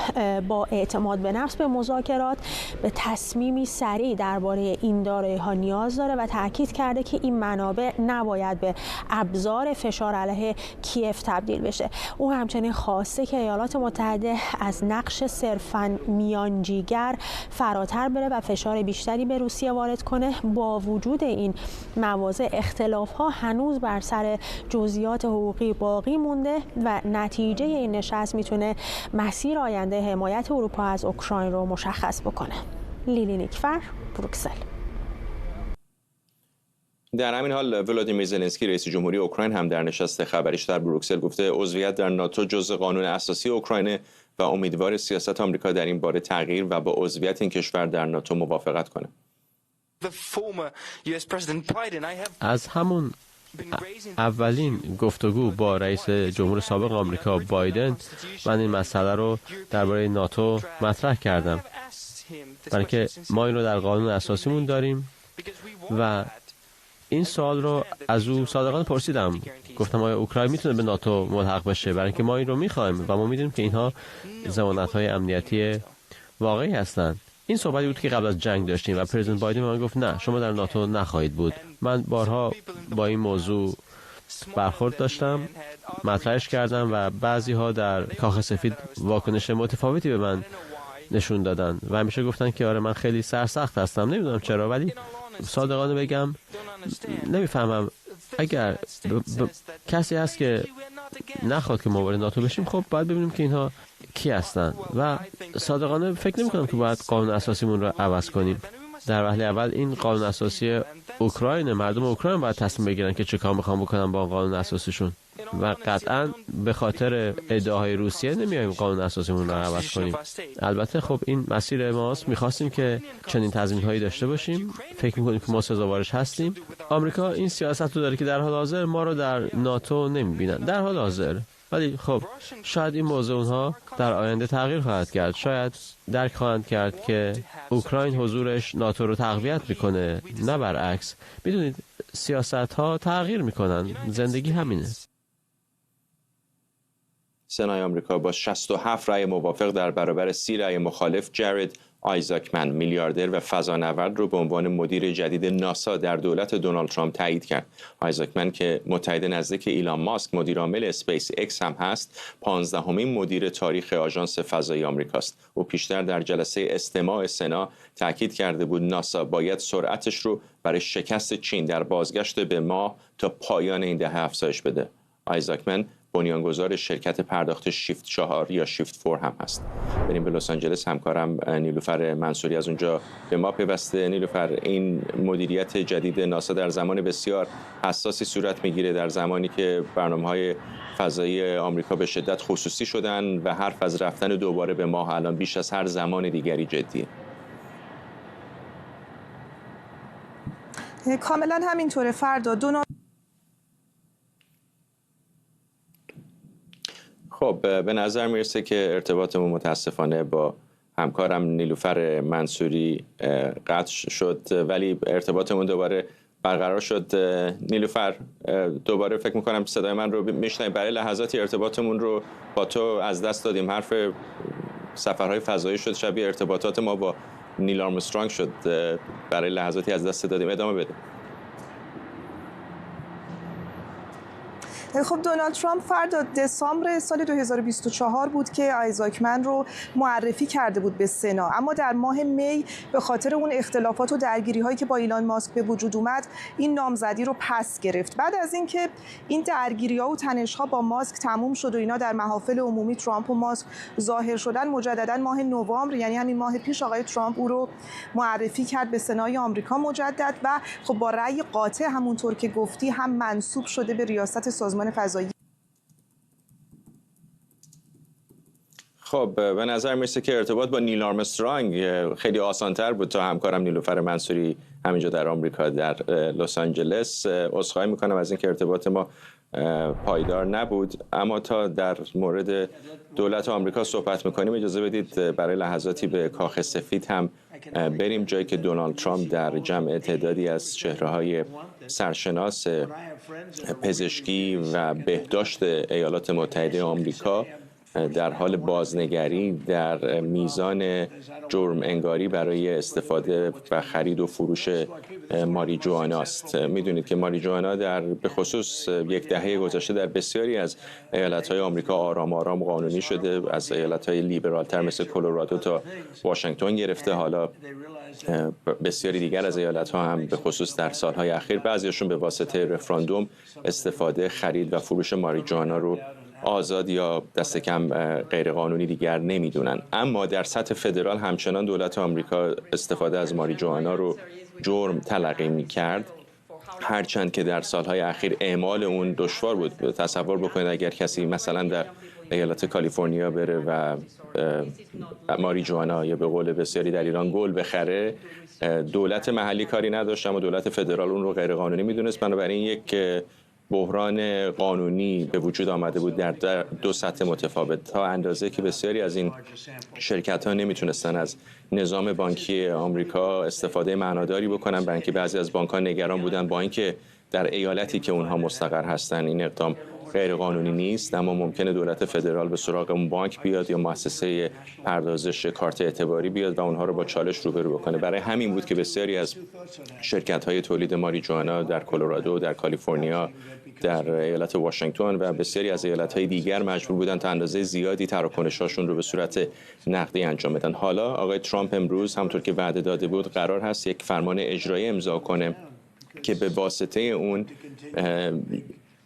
با اعتماد به نفس به مذاکرات به تصمیمی سریع درباره این دارایی‌ها نیاز داره و تاکید کرده که این منابع نباید به ابزار فشار علیه کیف تبدیل بشه. او همچنین خواسته که ایالات متحده از نقش صرفاً میانجیگر فراتر بره و فشار بیشتری به روسیه وارد کنه. با وجود این مواضع اختلاف‌ها هنوز بر سر جزئیات حقوقی باقی مونده و نتیجه این نشست میتونه مسیر آینده حمایت اروپا از اوکراین رو مشخص بکنه. لیلی نیکفر، بروکسل. در همین حال ولادیمیر زلنسکی رئیس جمهوری اوکراین هم در نشست خبریش در بروکسل گفته عضویت در ناتو جزء قانون اساسی اوکراین و امیدوار سیاست آمریکا در این باره تغییر و با عضویت این کشور در ناتو موافقت کنه. از همون اولین گفتگو با رئیس جمهور سابق آمریکا بایدن من این مسئله رو درباره ناتو مطرح کردم، برای اینکه ما این رو در قانون اساسیمون داریم و این سوال رو از او صادقانه پرسیدم. گفتم آیا اوکراین میتونه به ناتو ملحق بشه، برای اینکه ما این رو میخوایم و ما میدونیم که اینها ضمانت‌های امنیتی واقعی هستند. این صحبتی بود که قبل از جنگ داشتیم و پرزیدنت بایدن من گفت نه، شما در ناتو نخواهید بود. من بارها با این موضوع برخورد داشتم، مطرحش کردم و بعضی ها در کاخ سفید واکنش متفاوتی به من نشون دادن و همیشه گفتن که آره من خیلی سرسخت هستم. نمیدونم چرا، ولی صادقانه بگم نمیفهمم. اگر کسی هست که نخواد که ما وارد ناتو بشیم، خب باید ببینیم که اینها کی هستن و صادقانه فکر نمی کنم که باید قانون اساسیمون رو عوض کنیم. در وهله اول این قانون اساسی اوکراین، مردم اوکراین باید تصمیم بگیرن که چه کار میخوان بکنن با قانون اساسیشون و قطعا به خاطر ادعاهای روسیه نمیایم قانون اساسیمون رو عوض کنیم. البته خب این مسیر ماست، میخواستیم که چنین تضمین‌هایی داشته باشیم، فکر میکنیم که ما سزاوارش هستیم. آمریکا این سیاست رو داره که در حال حاضر ما رو در ناتو نمیبینن در حال حاضر، ولی خب شاید این موضوع اونها در آینده تغییر خواهد کرد. شاید درک خواهند کرد که اوکراین حضورش ناتو رو تقویت میکنه، نه برعکس. میدونید سیاست ها تغییر میکنن، زندگی همینه. سنای آمریکا با 67 رأی موافق در برابر 30 رأی مخالف جارد آیزاکمن میلیاردر و فضانورد رو به عنوان مدیر جدید ناسا در دولت دونالد ترامپ تایید کرد. آیزاکمن که متحد نزدیک ایلان ماسک مدیر عامل اسپیس ایکس هم هست، 15مین مدیر تاریخ آژانس فضایی آمریکاست. او پیشتر در جلسه استماع سنا تاکید کرده بود ناسا باید سرعتش رو برای شکست چین در بازگشت به ماه تا پایان این دهه افزایش بده. آیزاکمن بنیانگذار شرکت پرداخت شیفت 4 یا شیفت 4 هم هست. بریم به لس آنجلس. همکارم نیلوفر منصوری از اونجا به ما پیوسته. نیلوفر، این مدیریت جدید ناسا در زمان بسیار حساسی صورت میگیره، در زمانی که برنامه‌های فضایی آمریکا به شدت خصوصی شدن و حرف از رفتن دوباره به ماه الان بیش از هر زمان دیگری جدیه. کاملا همینطوره فردا. خب به نظر میرسه که ارتباطمون متاسفانه با همکارم نیلوفر منصوری قطع شد، ولی ارتباطمون دوباره برقرار شد. نیلوفر، دوباره فکر میکنم صدای من رو میشنوید. برای لحظاتی ارتباطمون رو با تو از دست دادیم. حرف سفرهای فضایی شد، شبیه ارتباطات ما با نیل آرمسترانگ شد. برای لحظاتی از دست دادیم. ادامه بده. خب دونالد ترامپ فردا دسامبر سال 2024 بود که آیزاک من رو معرفی کرده بود به سنا، اما در ماه می به خاطر اون اختلافات و درگیری هایی که با ایلان ماسک به وجود اومد این نامزدی رو پس گرفت. بعد از اینکه این درگیری ها و تنش ها با ماسک تموم شد و اینا در محافل عمومی ترامپ و ماسک ظاهر شدن، مجددا ماه نوامبر یعنی همین ماه پیش آقای ترامپ او رو معرفی کرد به سنای آمریکا مجدد و خب با رأی قاطع همونطور که گفتی هم منصوب شده به ریاست سازمان فضایی. خب به نظر میرسه که ارتباط با نیل آرمسترانگ خیلی آسان‌تر بود تا همکارم نیلوفر منصوری همینجا در آمریکا در لس آنجلس. عذرخواهی میکنم از اینکه ارتباط ما پایدار نبود، اما تا در مورد دولت آمریکا صحبت میکنیم اجازه بدید برای لحظاتی به کاخ سفید هم بریم، جایی که دونالد ترامپ در جمع تعدادی از چهره‌های سرشناس پزشکی و بهداشت ایالات متحده آمریکا در حال بازنگری در میزان جرم انگاری برای استفاده و خرید و فروش ماریجوانا است. میدونید که ماریجوانا به خصوص یک دهه گذشته در بسیاری از ایالت‌های آمریکا آرام آرام قانونی شده، از ایالت‌های لیبرال‌تر مثل کلرادو تا واشنگتن گرفته. حالا بسیاری دیگر از ایالت‌ها هم به خصوص در سال‌های اخیر بعضیشون به واسطه رفراندوم استفاده، خرید و فروش ماریجوانا رو آزاد یا دست کم غیرقانونی دیگر نمیدونن. اما در سطح فدرال همچنان دولت آمریکا استفاده از ماریجوانا رو جرم تلقی می‌کرد، هرچند که در سالهای اخیر اعمال اون دشوار بود. تصور بکنید اگر کسی مثلا در ایالت کالیفرنیا بره و ماریجوانا یا به قول بسیاری در ایران گل بخره، دولت محلی کاری نداشت اما دولت فدرال اون رو غیرقانونی میدونست. بنابراین یک بحران قانونی به وجود آمده بود در دو سطح متفاوت، تا اندازه که بسیاری از این شرکت‌ها نمیتونستن از نظام بانکی آمریکا استفاده معناداری بکنن، برای اینکه بعضی از بانک‌ها نگران بودن با اینکه در ایالتی که اونها مستقر هستن این اقدام غیر قانونی نیست، اما ممکنه دولت فدرال به سراغ اون بانک بیاد یا مؤسسه پردازش کارت اعتباری بیاد و اونها رو با چالش روبرو بکنه. برای همین بود که بسیاری از شرکت‌های تولید ماریجوانا در کلرادو، در کالیفرنیا، در ایالت واشنگتن و بسیاری از ایالت‌های دیگر مجبور بودن تا اندازه زیادی تراکنش‌هاشون رو به صورت نقدی انجام بدن. حالا آقای ترامپ امروز همونطور که وعده داده بود قرار هست یک فرمان اجرایی امضا کنه که به واسطه اون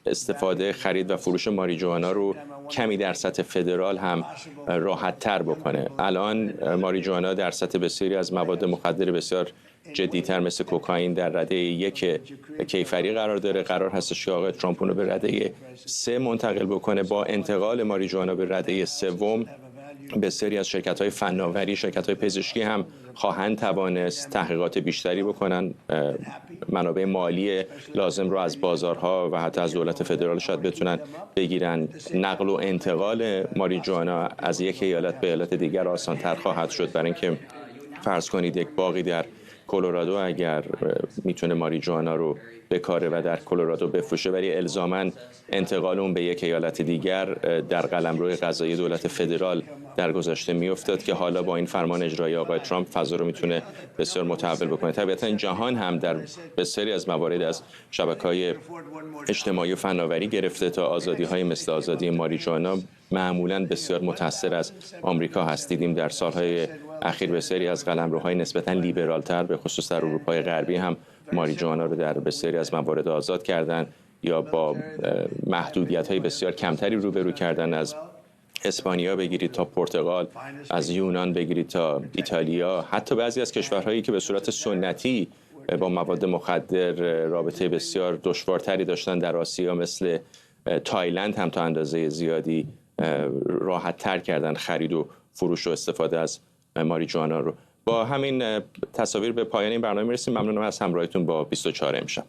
استفاده، خرید و فروش ماریجوانا رو کمی در سطح فدرال هم راحت تر بکنه. الان ماریجوانا در سطح بسیاری از مواد مخدر بسیار جدی‌تر مثل کوکائین در رده 1 کیفری قرار داره. قرار هستش که آقای ترامپ رو به رده 3 منتقل بکنه. با انتقال ماریجوانا به رده 3 بسیاری از شرکت‌های فناوری، شرکت‌های پزشکی هم خواهند توانست تحقیقات بیشتری بکنن، منابع مالی لازم رو از بازارها و حتی از دولت فدرال شاید بتونن بگیرن. نقل و انتقال ماریجوانا از یک ایالت به ایالت دیگر آسان‌تر خواهد شد، برای اینکه فرض کنید یک باغی در کلرادو اگر میتونه ماریجوانا رو بکاره و در کلرادو بفروشه، ولی الزاماً انتقال اون به یک ایالت دیگر در قلمرو قضایی دولت فدرال در گذشته میافتاد که حالا با این فرمان اجرایی آقای ترامپ فضا رو میتونه بسیار متحول بکنه. طبیعتاً جهان هم در بسیاری از موارد از شبکه‌های اجتماعی و فناوری گرفته تا آزادی‌های مثل آزادی ماریجوانا معمولاً بسیار متأثر از آمریکا هست. دیدیم در سال‌های اخیر بسیاری از قلمروهای نسبتاً لیبرال‌تر به خصوص در اروپای غربی هم ماریجوانا رو در بسیاری از موارد آزاد کردن یا با محدودیت‌های بسیار کمتری روبرو کردن. از اسپانیا بگیرید تا پرتغال، از یونان بگیرید تا ایتالیا، حتی بعضی از کشورهایی که به صورت سنتی با مواد مخدر رابطه بسیار دشوارتری داشتن در آسیا مثل تایلند هم تا اندازه زیادی راحت تر کردن خرید و فروش و استفاده از ماریجوانا رو. با همین تصاویر به پایان این برنامه میرسیم. ممنونم از همراهیتون با 24 امشب.